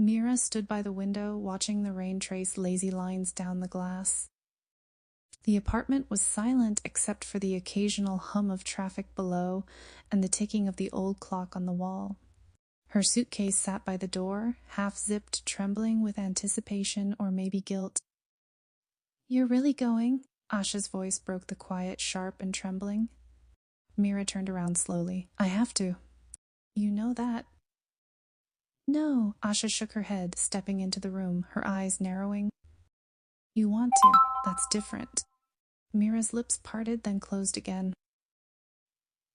Mira stood by the window, watching the rain trace lazy lines down the glass. The apartment was silent except for the occasional hum of traffic below and the ticking of the old clock on the wall. Her suitcase sat by the door, half-zipped, trembling with anticipation or maybe guilt. "You're really going?" Asha's voice broke the quiet, sharp and trembling. Mira turned around slowly. "I have to." "You know that." "No," Asha shook her head, stepping into the room, her eyes narrowing. "You want to. That's different." Mira's lips parted, then closed again.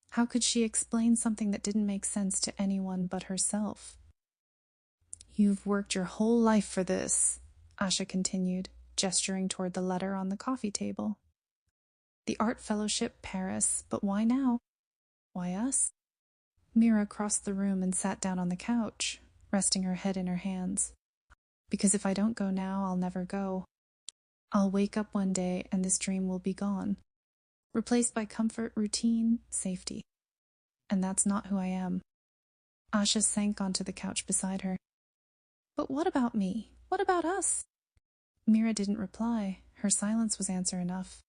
How could she explain something that didn't make sense to anyone but herself? "You've worked your whole life for this," Asha continued, gesturing toward the letter on the coffee table. "The Art Fellowship, Paris, but why now? Why us?" Mira crossed the room and sat down on the couch, resting her head in her hands. "Because if I don't go now, I'll never go. I'll wake up one day and this dream will be gone, replaced by comfort, routine, safety. And that's not who I am." Asha sank onto the couch beside her. "But what about me? What about us?" Mira didn't reply. Her silence was answer enough.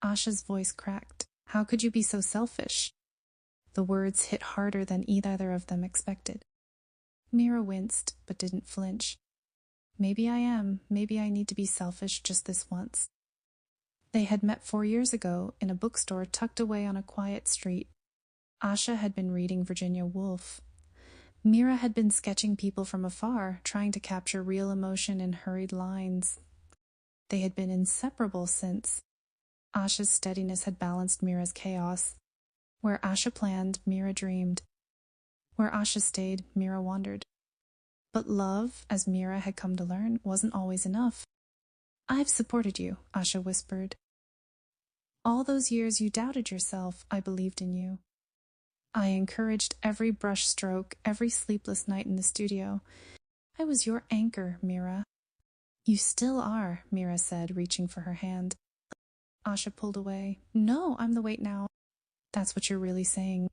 Asha's voice cracked. "How could you be so selfish?" The words hit harder than either of them expected. Mira winced, but didn't flinch. "Maybe I am. Maybe I need to be selfish just this once." They had met 4 years ago in a bookstore tucked away on a quiet street. Asha had been reading Virginia Woolf. Mira had been sketching people from afar, trying to capture real emotion in hurried lines. They had been inseparable since. Asha's steadiness had balanced Mira's chaos. Where Asha planned, Mira dreamed. Where Asha stayed, Mira wandered. But love, as Mira had come to learn, wasn't always enough. "I've supported you," Asha whispered. "All those years you doubted yourself, I believed in you. I encouraged every brush stroke, every sleepless night in the studio. I was your anchor, Mira." "You still are," Mira said, reaching for her hand. Asha pulled away. "No, I'm the weight now." "That's what you're really saying."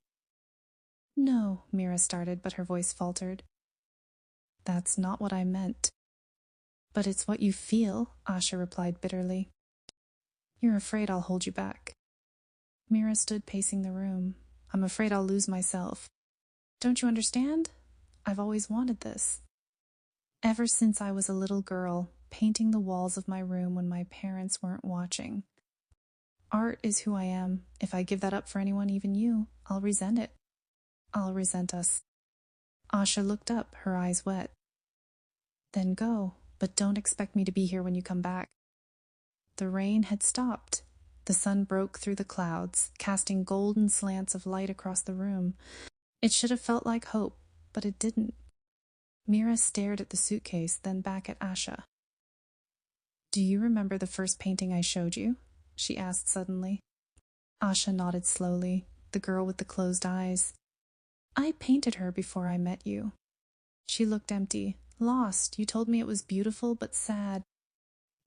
"No," Mira started, but her voice faltered. "That's not what I meant." "But it's what you feel," Asha replied bitterly. "You're afraid I'll hold you back." Mira stood pacing the room. "I'm afraid I'll lose myself. Don't you understand? I've always wanted this. Ever since I was a little girl, painting the walls of my room when my parents weren't watching. Art is who I am. If I give that up for anyone, even you, I'll resent it. I'll resent us." Asha looked up, her eyes wet. "Then go, but don't expect me to be here when you come back." The rain had stopped. The sun broke through the clouds, casting golden slants of light across the room. It should have felt like hope, but it didn't. Mira stared at the suitcase, then back at Asha. "Do you remember the first painting I showed you?" she asked suddenly. Asha nodded slowly, the girl with the closed eyes. "I painted her before I met you." She looked empty, lost. "You told me it was beautiful but sad.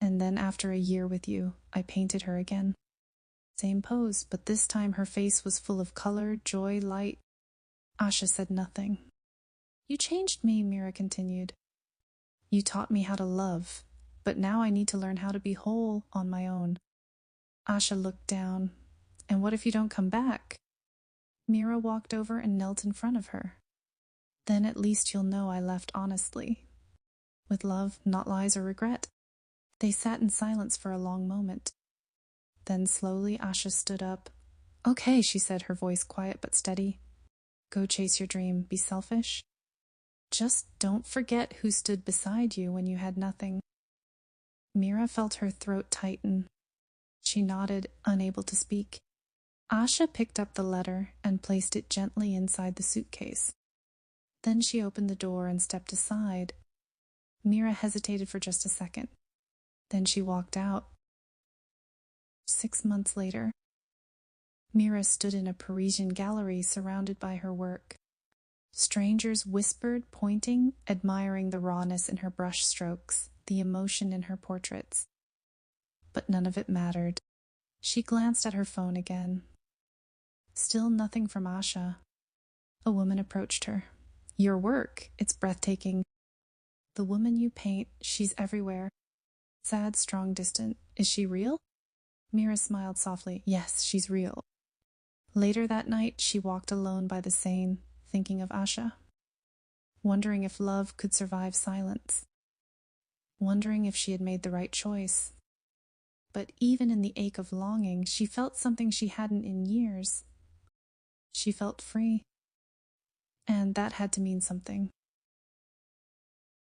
And then after a year with you, I painted her again. Same pose, but this time her face was full of color, joy, light." Asha said nothing. "You changed me," Mira continued. "You taught me how to love, but now I need to learn how to be whole on my own." Asha looked down. "And what if you don't come back?" Mira walked over and knelt in front of her. "Then at least you'll know I left honestly. With love, not lies or regret." They sat in silence for a long moment. Then slowly Asha stood up. "Okay," she said, her voice quiet but steady. "Go chase your dream. Be selfish. Just don't forget who stood beside you when you had nothing." Mira felt her throat tighten. She nodded, unable to speak. Asha picked up the letter and placed it gently inside the suitcase. Then she opened the door and stepped aside. Mira hesitated for just a second. Then she walked out. 6 months later, Mira stood in a Parisian gallery surrounded by her work. Strangers whispered, pointing, admiring the rawness in her brush strokes, the emotion in her portraits. But none of it mattered. She glanced at her phone again. Still nothing from Asha. A woman approached her. "Your work, it's breathtaking. The woman you paint, she's everywhere. Sad, strong, distant. Is she real? Mira smiled softly. Yes, she's real. Later that night, she walked alone by the Seine, thinking of Asha. Wondering if love could survive silence. Wondering if she had made the right choice. But even in the ache of longing, she felt something she hadn't in years. She felt free. And that had to mean something.